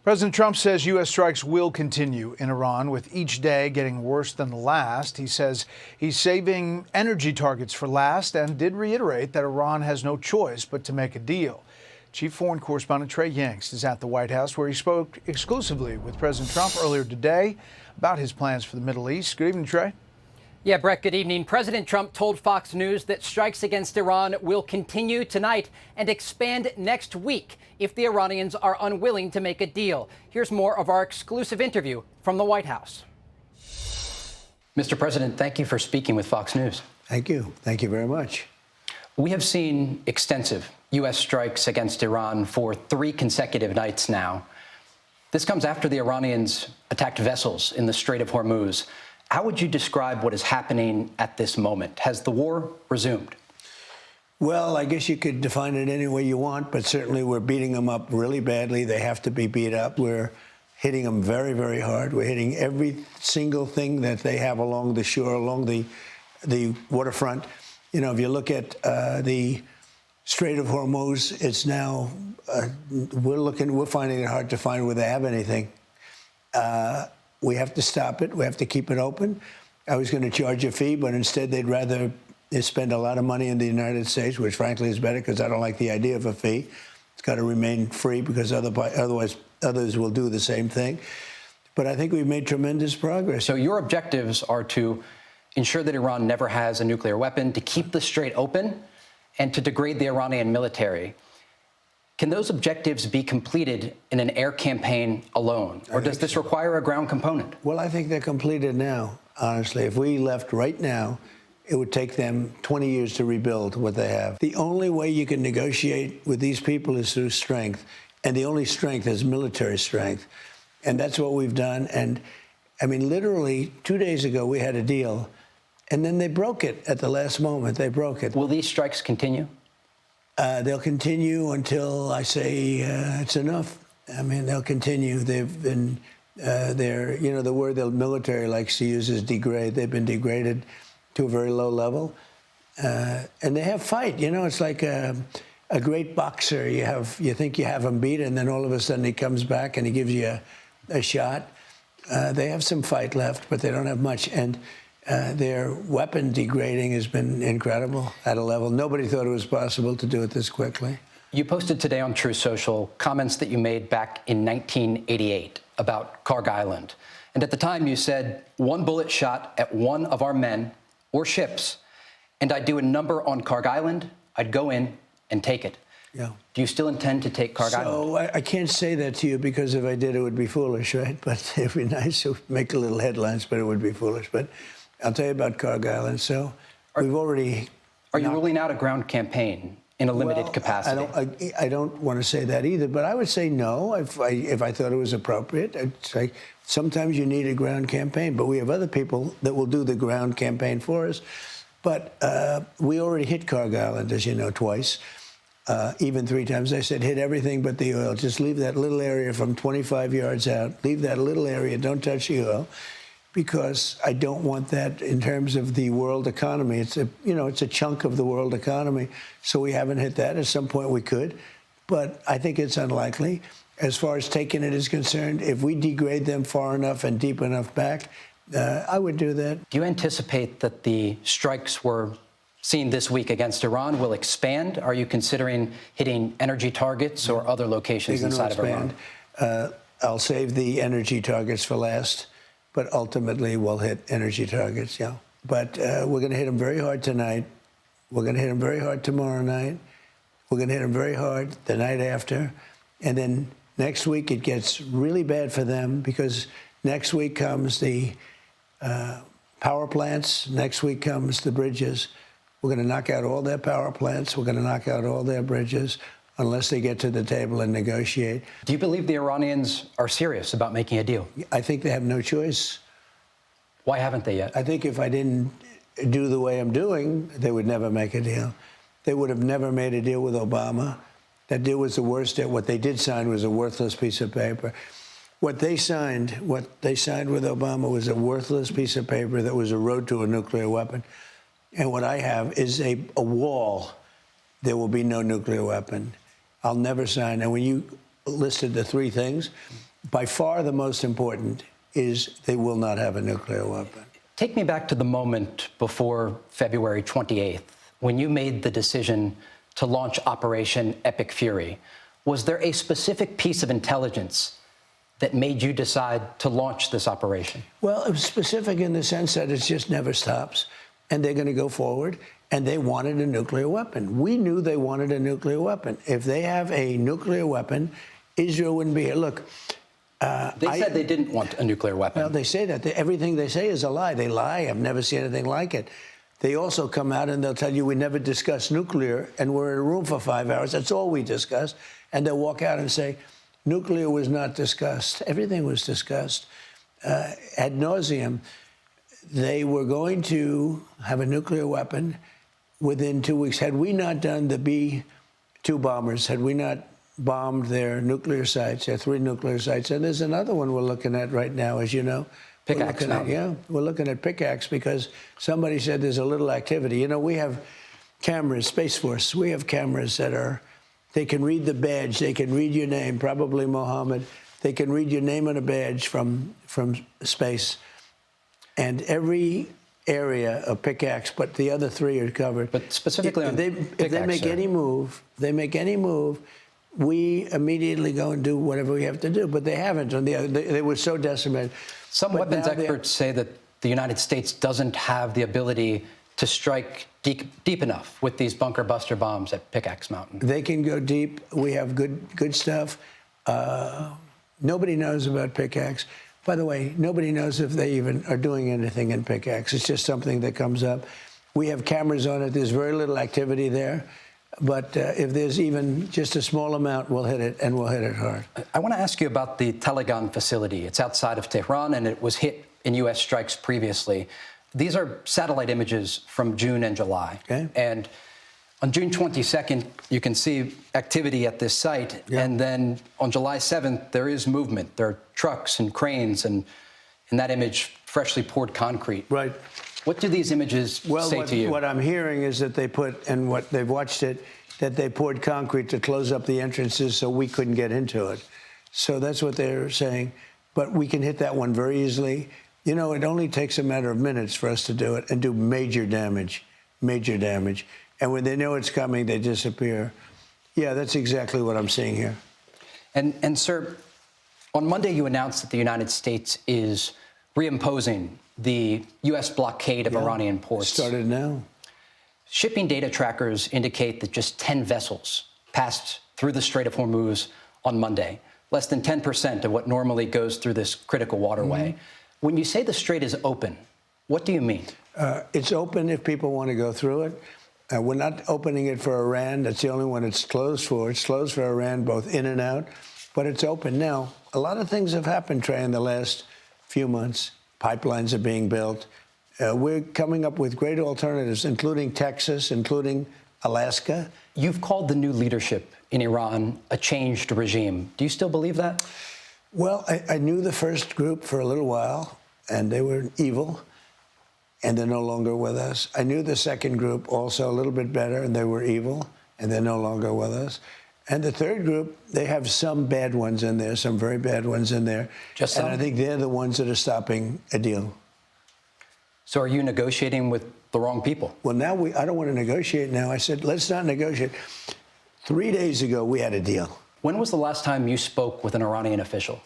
President Trump says U.S. strikes will continue in Iran, with each day getting worse than the last. He says he's saving energy targets for last and did reiterate that Iran has no choice but to make a deal. Chief Foreign Correspondent Trey Yingst is at the White House, where he spoke exclusively with President Trump earlier today about his plans for the Middle East. Good evening, Trey. Yeah, Brett, good evening. President Trump told Fox News that strikes against Iran will continue tonight and expand next week if the Iranians are unwilling to make a deal. Here's more of our exclusive interview from the White House. Mr. President, thank you for speaking with Fox News. Thank you. Thank you very much. We have seen extensive U.S. strikes against Iran for 3 consecutive nights now. This comes after the Iranians attacked vessels in the Strait of Hormuz. How would you describe what is happening at this moment? Has the war resumed? Well, I guess you could define it any way you want, but certainly we're beating them up really badly. They have to be beat up. We're hitting them very, very hard. We're hitting every single thing that they have along the shore, along the waterfront. You know, if you look at the Strait of Hormuz, it's now, we're finding it hard to find where they have anything. We have to stop it. We have to keep it open. I was going to charge a fee, but instead they'd rather spend a lot of money in the United States, which frankly is better because I don't like the idea of a fee. It's got to remain free because otherwise others will do the same thing. But I think we've made tremendous progress. So your objectives are to ensure that Iran never has a nuclear weapon, to keep the strait open, and to degrade the Iranian military. Can those objectives be completed in an air campaign alone, or does this require a ground component? Well, I think they're completed now, honestly. If we left right now, it would take them 20 years to rebuild what they have. The only way you can negotiate with these people is through strength, and the only strength is military strength. And that's what we've done. And, I mean, literally 2 days ago, we had a deal, and then they broke it at the last moment. They broke it. Will these strikes continue? They'll continue until I say it's enough. I mean, they'll continue. They've been, the word the military likes to use is degrade. They've been degraded to a very low level. And they have fight. You know, it's like a great boxer. You think you have him beat, and then all of a sudden he comes back and he gives you a shot. They have some fight left, but they don't have much. And their weapon degrading has been incredible at a level. Nobody thought it was possible to do it this quickly. You posted today on Truth Social comments that you made back in 1988 about Karg Island. And at the time you said, 1 bullet shot at one of our men or ships, and I'd do a number on Karg Island, I'd go in and take it. Yeah. Do you still intend to take Karg Island? So I can't say that to you because if I did, it would be foolish, right? But it'd be nice to make a little headlines, but it would be foolish. But I'll tell you about Karg Island. So we've already... Are you ruling out a ground campaign in a limited capacity? I don't want to say that either, but I would say no if I thought it was appropriate. I'd say sometimes you need a ground campaign, but we have other people that will do the ground campaign for us. But we already hit Karg Island, as you know, twice, even 3 times. I said, hit everything but the oil. Just leave that little area from 25 yards out. Leave that little area. Don't touch the oil. Because I don't want that in terms of the world economy. It's a chunk of the world economy. So we haven't hit that. At some point we could, but I think it's unlikely. As far as taking it is concerned, if we degrade them far enough and deep enough back, I would do that. Do you anticipate that the strikes we're seeing this week against Iran will expand? Are you considering hitting energy targets or other locations inside of Iran? I'll save the energy targets for last. But ultimately, we'll hit energy targets, yeah. But we're going to hit them very hard tonight. We're going to hit them very hard tomorrow night. We're going to hit them very hard the night after. And then next week, it gets really bad for them because next week comes the power plants. Next week comes the bridges. We're going to knock out all their power plants. We're going to knock out all their bridges unless they get to the table and negotiate. Do you believe the Iranians are serious about making a deal? I think they have no choice. Why haven't they yet? I think if I didn't do the way I'm doing, they would never make a deal. They would have never made a deal with Obama. That deal was the worst deal. What they did sign was a worthless piece of paper. What they signed with Obama was a worthless piece of paper that was a road to a nuclear weapon. And what I have is a wall. There will be no nuclear weapon. I'll never sign. And when you listed the 3 things, by far the most important is they will not have a nuclear weapon. Take me back to the moment before February 28th, when you made the decision to launch Operation Epic Fury. Was there a specific piece of intelligence that made you decide to launch this operation? Well, it was specific in the sense that it just never stops, and they're going to go forward, and they wanted a nuclear weapon. We knew they wanted a nuclear weapon. If they have a nuclear weapon, Israel wouldn't be here. Look, they said they didn't want a nuclear weapon. Well, they say that. Everything they say is a lie. They lie. I've never seen anything like it. They also come out and they'll tell you we never discussed nuclear, and we're in a room for 5 hours. That's all we discussed. And they'll walk out and say, nuclear was not discussed. Everything was discussed ad nauseum. They were going to have a nuclear weapon within 2 weeks. Had we not done the B-2 bombers, had we not bombed their nuclear sites, their 3 nuclear sites, and there's another one we're looking at right now, as you know. Pickaxe Mountain. We're looking at Pickaxe because somebody said there's a little activity. You know, we have cameras, Space Force, we have cameras that they can read the badge, they can read your name, probably Mohammed. They can read your name on a badge from space. And every area of Pickaxe, but the other 3 are covered. But specifically on if they make any move, we immediately go and do whatever we have to do. But they haven't. They were so decimated. Some weapons experts say that the United States doesn't have the ability to strike deep enough with these bunker buster bombs at Pickaxe Mountain. They can go deep. We have good stuff. Nobody knows about Pickaxe. By the way, nobody knows if they even are doing anything in Pickaxe. It's just something that comes up. We have cameras on it. There's very little activity there. But if there's even just a small amount, we'll hit it, and we'll hit it hard. I want to ask you about the Telegon facility. It's outside of Tehran, and it was hit in U.S. strikes previously. These are satellite images from June and July. Okay. And on June 22nd, you can see activity at this site. Yeah. And then on July 7th, there is movement. There are trucks and cranes, and in that image, freshly poured concrete. Right. What do these images say to you? What I'm hearing is that they put, and what they've watched it, that they poured concrete to close up the entrances so we couldn't get into it. So that's what they're saying. But we can hit that one very easily. You know, it only takes a matter of minutes for us to do it and do major damage. And when they know it's coming, they disappear. Yeah, that's exactly what I'm seeing here. And sir, on Monday, you announced that the United States is reimposing the U.S. blockade of Iranian ports. Started now. Shipping data trackers indicate that just 10 vessels passed through the Strait of Hormuz on Monday, less than 10% of what normally goes through this critical waterway. When you say the strait is open, what do you mean? It's open if people want to go through it. We're not opening it for Iran. That's the only one it's closed for. It's closed for Iran, both in and out, but it's open now. A lot of things have happened, Trey, in the last few months. Pipelines are being built. We're coming up with great alternatives, including Texas, including Alaska. You've called the new leadership in Iran a changed regime. Do you still believe that? Well, I knew the first group for a little while, and they were evil, and they're no longer with us. I knew the second group also a little bit better, and they were evil, and they're no longer with us. And the third group, they have some bad ones in there, some very bad ones in there. Just some? And I think they're the ones that are stopping a deal. So are you negotiating with the wrong people? Well, now I don't want to negotiate now. I said, let's not negotiate. 3 days ago, we had a deal. When was the last time you spoke with an Iranian official?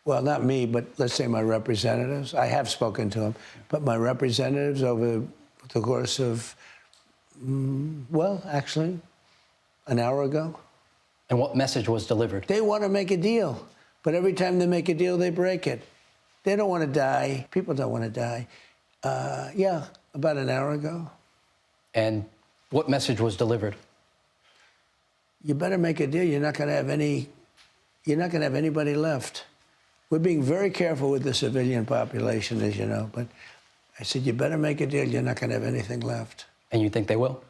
Well, not me, but let's say my representatives. I have spoken to them, but my representatives over the course of, well, actually, an hour ago. And what message was delivered? They want to make a deal, but every time they make a deal, they break it. They don't want to die. People don't want to die. Yeah, about an hour ago. And what message was delivered? You better make a deal. You're not going to have anybody left. We're being very careful with the civilian population, as you know, but I said, you better make a deal. You're not going to have anything left. And you think they will?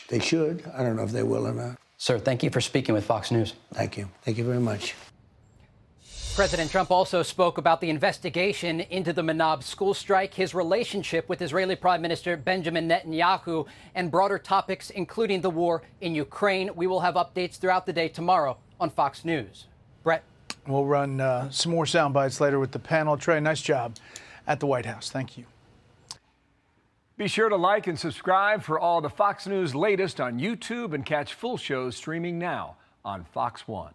They should. I don't know if they will or not. Sir, thank you for speaking with Fox News. Thank you. Thank you very much. President Trump also spoke about the investigation into the Manab school strike, his relationship with Israeli Prime Minister Benjamin Netanyahu, and broader topics, including the war in Ukraine. We will have updates throughout the day tomorrow on Fox News. Brett. We'll run some more sound bites later with the panel. Trey, nice job at the White House. Thank you. Be sure to like and subscribe for all the Fox News latest on YouTube and catch full shows streaming now on Fox One.